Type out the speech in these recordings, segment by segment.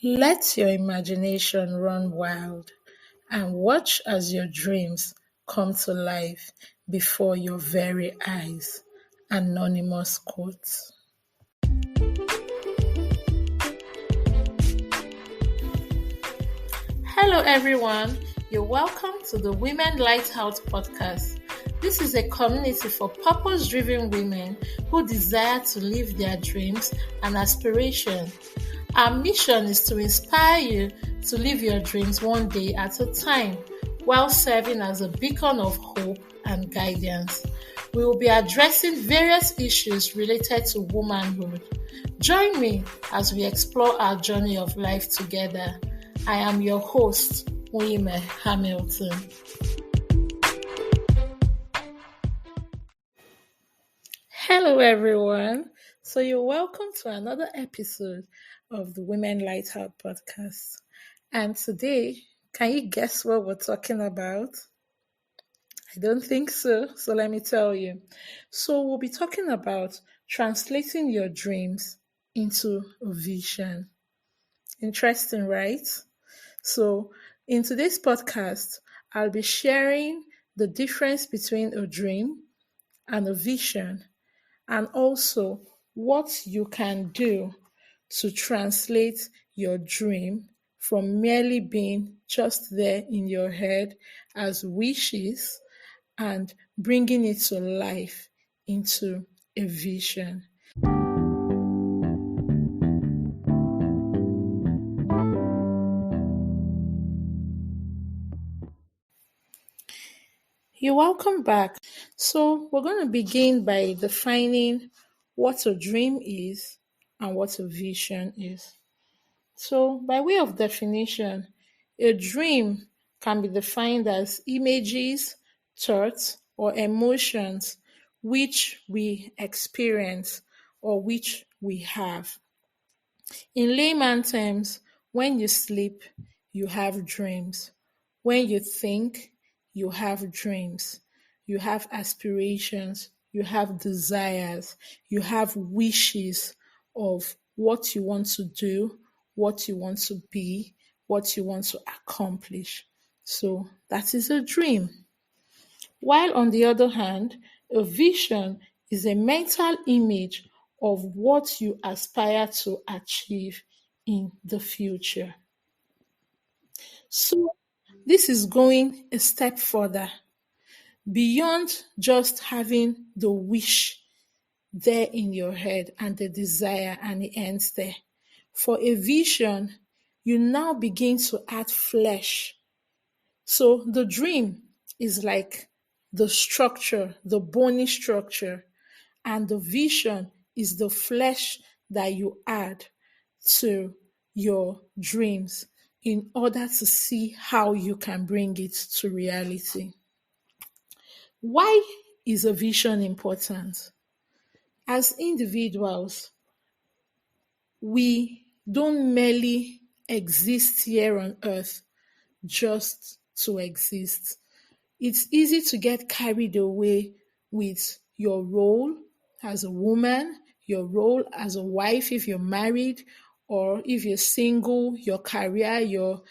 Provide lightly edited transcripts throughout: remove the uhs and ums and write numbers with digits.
Let your imagination run wild and watch as your dreams come to life before your very eyes. Anonymous quote. Hello, everyone. You're welcome to the Women Lighthouse podcast. This is a community for purpose driven women who desire to live their dreams and aspirations. Our mission is to inspire you to live your dreams one day at a time while serving as a beacon of hope and guidance. We will be addressing various issues related to womanhood. Join me as we explore our journey of life together. I am your host, Oyime Hamilton. Hello, everyone. So, you're welcome to another episode of the Women Lighthouse podcast. And today, can you guess what we're talking about? I don't think so. So, let me tell you. So, we'll be talking about translating your dreams into a vision. Interesting, right? So, in today's podcast, I'll be sharing the difference between a dream and a vision, and also what you can do to translate your dream from merely being just there in your head as wishes and bringing it to life into a vision. You're welcome back. So, we're going to begin by defining what a dream is and what a vision is. So, by way of definition, a dream can be defined as images, thoughts, or emotions which we experience or which we have. In layman terms, when you sleep, you have dreams. When you think, you have dreams. You have aspirations. You have desires. You have wishes of what you want to do, what you want to be, what you want to accomplish. So that is a dream. While on the other hand, a vision is a mental image of what you aspire to achieve in the future. So, this is going a step further beyond just having the wish there in your head and the desire and it ends there. For a vision, you now begin to add flesh. So, the dream is like the structure, the bony structure, and the vision is the flesh that you add to your dreams in order to see how you can bring it to reality. Why is a vision important? As individuals, we don't merely exist here on earth just to exist. It's easy to get carried away with your role as a woman, your role as a wife if you're married, or if you're single, your career, your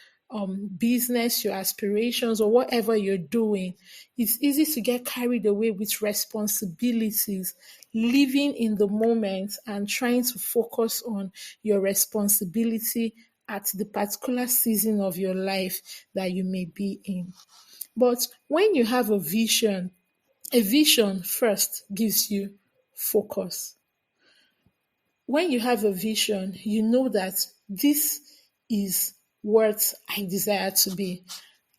business, your aspirations, or whatever you're doing. It's easy to get carried away with responsibilities, living in the moment and trying to focus on your responsibility at the particular season of your life that you may be in. But when you have a vision first gives you focus. When you have a vision, you know that this is what I desire to be.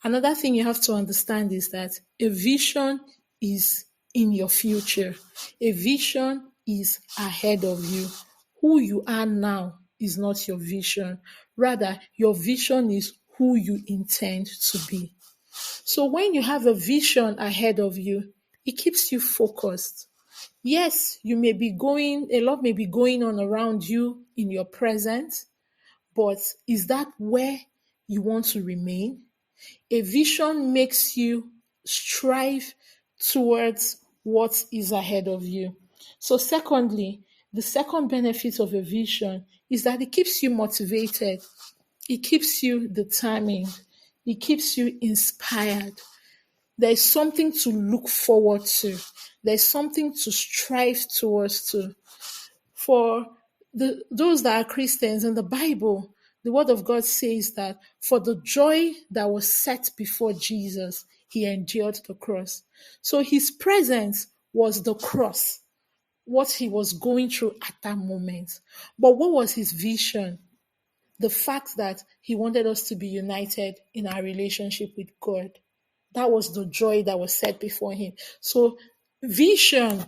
Another thing you have to understand is that a vision is in your future. A vision is ahead of you. Who you are now is not your vision. Rather, your vision is who you intend to be. So when you have a vision ahead of you, it keeps you focused. Yes, a lot may be going on around you in your present, but is that where you want to remain? A vision makes you strive towards what is ahead of you. So secondly, the second benefit of a vision is that it keeps you motivated. It keeps you determined. It keeps you inspired. There's something to look forward to. There's something to strive towards to. For those that are Christians in the Bible, the word of God says that for the joy that was set before Jesus, he endured the cross. So his presence was the cross, what he was going through at that moment. But what was his vision? The fact that he wanted us to be united in our relationship with God. That was the joy that was set before him. So vision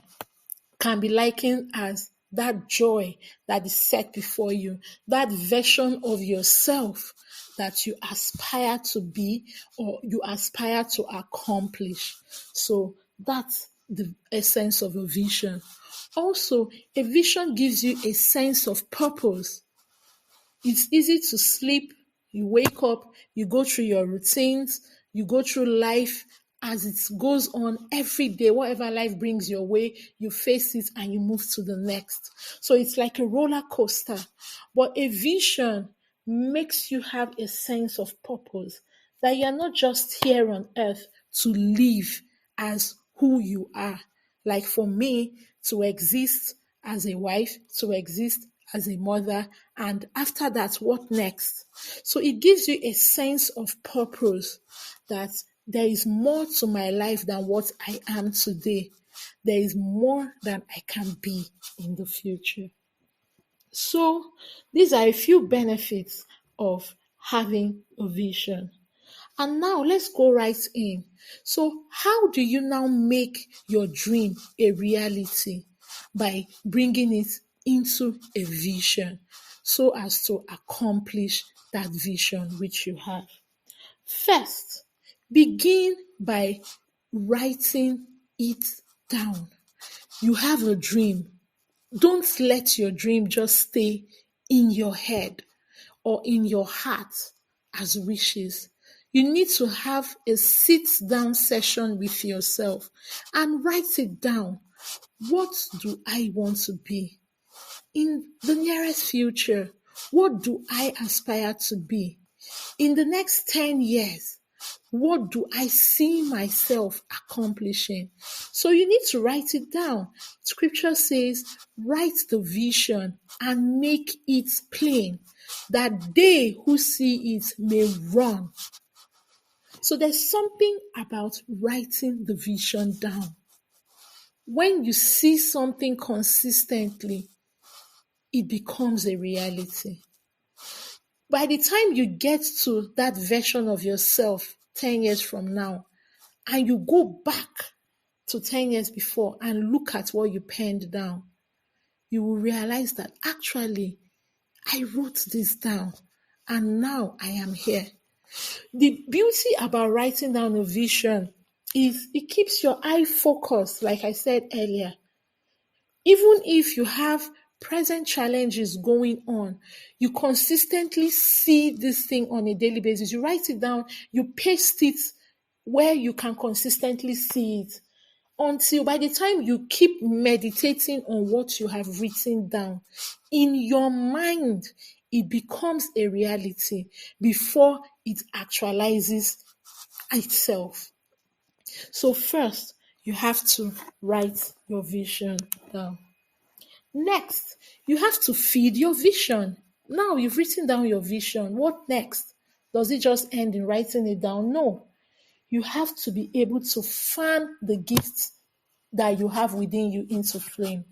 can be likened as that joy that is set before you, that version of yourself that you aspire to be or you aspire to accomplish. So that's the essence of a vision. Also, a vision gives you a sense of purpose. It's easy to sleep, you wake up, you go through your routines, you go through life as it goes on every day. Whatever life brings your way, you face it and you move to the next. So it's like a roller coaster. But a vision makes you have a sense of purpose, that you're not just here on earth to live as who you are. Like for me, to exist as a wife, to exist as a mother, and after that, what next? So it gives you a sense of purpose, that there is more to my life than what I am today. There is more than I can be in the future. So these are a few benefits of having a vision. And now let's go right in. So, how do you now make your dream a reality? By bringing it into a vision so as to accomplish that vision which you have. First, begin by writing it down. You have a dream. Don't let your dream just stay in your head or in your heart as wishes. You need to have a sit down session with yourself and write it down. What do I want to be in the nearest future? What do I aspire to be in the next 10 years? What do I see myself accomplishing? So you need to write it down. Scripture says, write the vision and make it plain, that they who see it may run. So there's something about writing the vision down. When you see something consistently, it becomes a reality. By the time you get to that version of yourself 10 years from now, and you go back to 10 years before and look at what you penned down, you will realize that actually I wrote this down and now I am here. The beauty about writing down a vision is it keeps your eye focused, like I said earlier. Even if you have present challenges going on, you consistently see this thing on a daily basis. You write it down, you paste it where you can consistently see it, until by the time you keep meditating on what you have written down, in your mind, it becomes a reality before it actualizes itself. So first, you have to write your vision down. Next, you have to feed your vision. Now you've written down your vision. What next? Does it just end in writing it down? No. You have to be able to fan the gifts that you have within you into flame.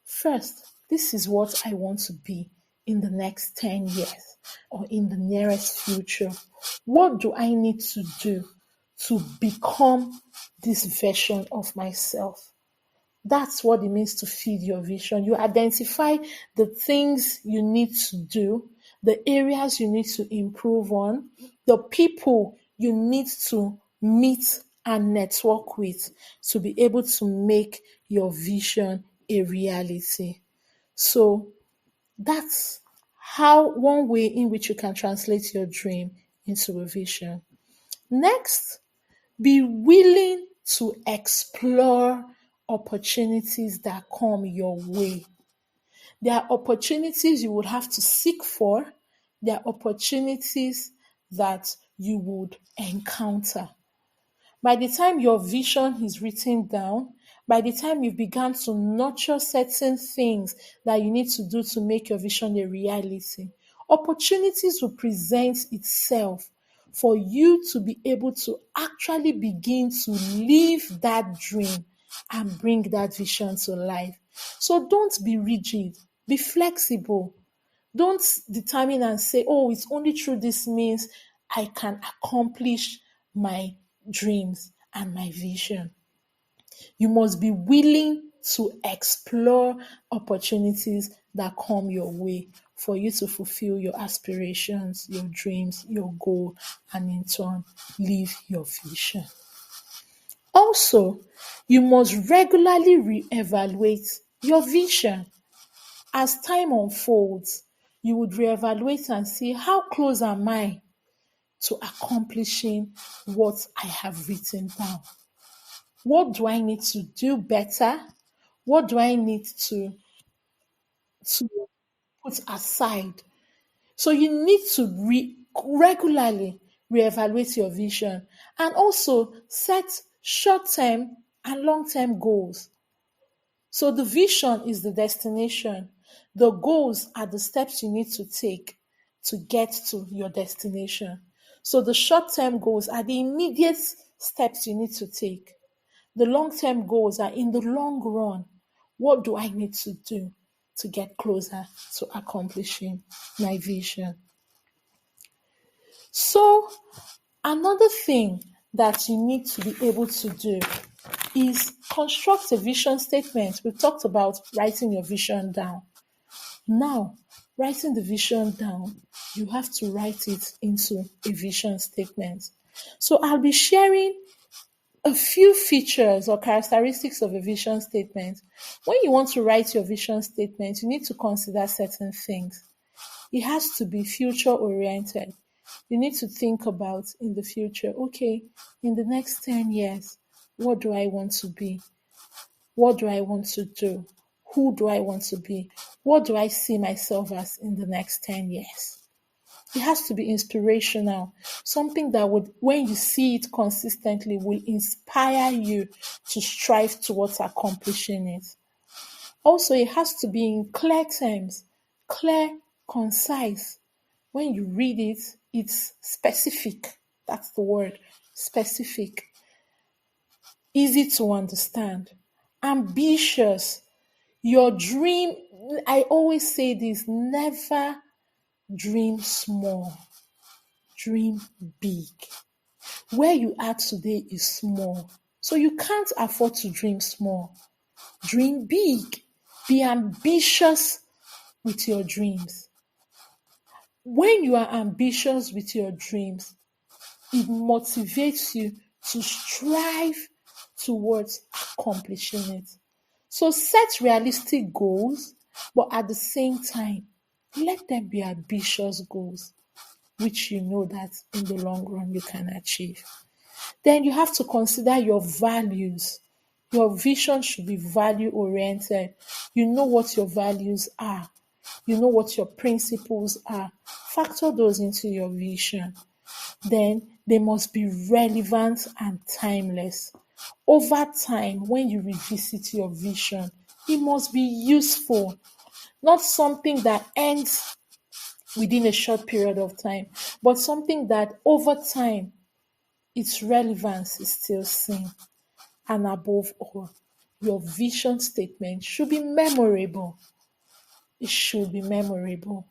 First, this is what I want to be in the next 10 years or in the nearest future. What do I need to do to become this version of myself? That's what it means to feed your vision. You identify the things you need to do, the areas you need to improve on, the people you need to meet and network with to be able to make your vision a reality. So that's how one way in which you can translate your dream into a vision. Next, be willing to explore opportunities that come your way. There are opportunities you would have to seek for. There are opportunities that you would encounter. By the time your vision is written down, by the time you began to nurture certain things that you need to do to make your vision a reality, opportunities will present itself for you to be able to actually begin to live that dream and bring that vision to life. So don't be rigid, be flexible. Don't determine and say, oh, it's only through this means I can accomplish my dreams and my vision. You must be willing to explore opportunities that come your way for you to fulfill your aspirations, your dreams, your goal, and in turn, live your vision. Also, you must regularly reevaluate your vision. As time unfolds, you would reevaluate and see how close am I to accomplishing what I have written down. What do I need to do better? What do I need to put aside? So you need to regularly reevaluate your vision and also set short-term and long-term goals. So the vision is the destination. The goals are the steps you need to take to get to your destination. So the short-term goals are the immediate steps you need to take. The long-term goals are in the long run. What do I need to do to get closer to accomplishing my vision? So another thing that you need to be able to do is construct a vision statement. We talked about writing your vision down. Now, writing the vision down, you have to write it into a vision statement. So I'll be sharing a few features or characteristics of a vision statement. When you want to write your vision statement, you need to consider certain things. It has to be future oriented. You need to think about in the future, okay, in the next 10 years, what do I want to be? What do I want to do? Who do I want to be? What do I see myself as in the next 10 years? It has to be inspirational, something that would, when you see it consistently, will inspire you to strive towards accomplishing it. Also, it has to be in clear terms, clear, concise. When you read it, it's specific. That's the word, specific. Easy to understand. Ambitious. Your dream, I always say this, never dream small. Dream big. Where you are today is small. So you can't afford to dream small. Dream big. Be ambitious with your dreams. When you are ambitious with your dreams, it motivates you to strive towards accomplishing it. So set realistic goals, but at the same time, let them be ambitious goals, which you know that in the long run you can achieve. Then you have to consider your values. Your vision should be value oriented. You know what your values are. You know what your principles are. Factor those into your vision. Then they must be relevant and timeless. Over time, when you revisit your vision, it must be useful, not something that ends within a short period of time, but something that over time its relevance is still seen. And above all, your vision statement should be memorable. It should be memorable.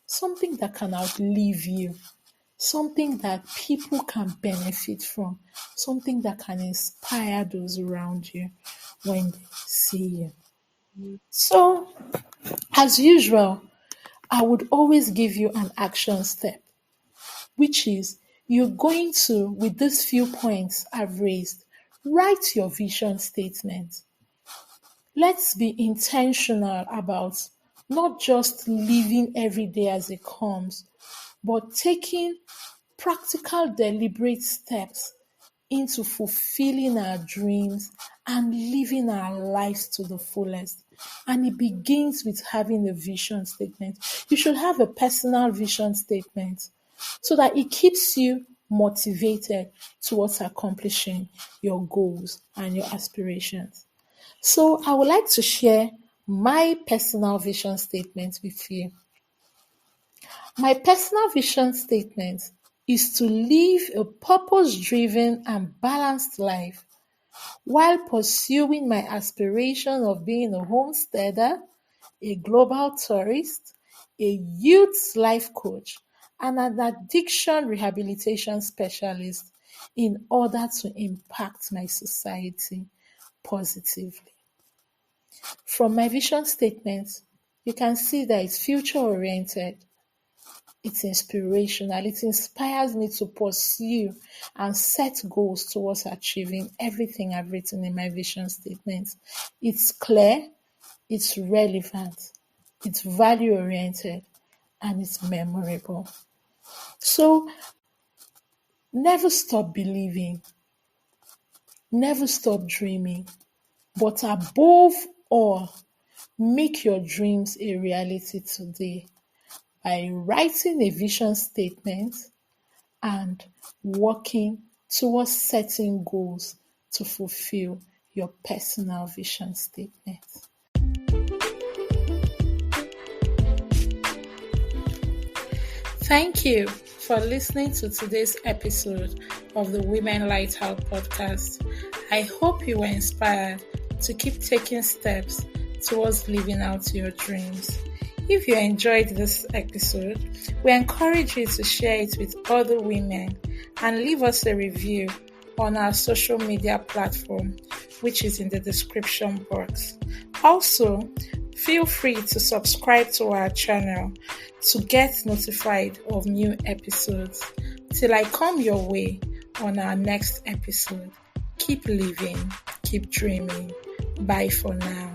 Something that can outlive you. Something that people can benefit from. Something that can inspire those around you when they see you. So, as usual, I would always give you an action step, which is you're going to, with these few points I've raised, write your vision statement. Let's be intentional about not just living every day as it comes, but taking practical, deliberate steps into fulfilling our dreams and living our lives to the fullest. And it begins with having a vision statement. You should have a personal vision statement so that it keeps you motivated towards accomplishing your goals and your aspirations. So I would like to share my personal vision statement with you. My personal vision statement is to live a purpose-driven and balanced life while pursuing my aspiration of being a homesteader, a global tourist, a youth life coach, and an addiction rehabilitation specialist in order to impact my society positively. From my vision statement, you can see that it's future oriented, it's inspirational, it inspires me to pursue and set goals towards achieving everything I've written in my vision statement. It's clear, it's relevant, it's value oriented, and it's memorable. So never stop believing, never stop dreaming, but above all, make your dreams a reality today by writing a vision statement and working towards setting goals to fulfill your personal vision statement. Thank you for listening to today's episode of the Women Lighthouse podcast. I hope you were inspired to keep taking steps towards living out your dreams. If you enjoyed this episode, we encourage you to share it with other women and leave us a review on our social media platform, which is in the description box. Also, feel free to subscribe to our channel to get notified of new episodes. Till I come your way on our next episode, keep living, keep dreaming. Bye for now.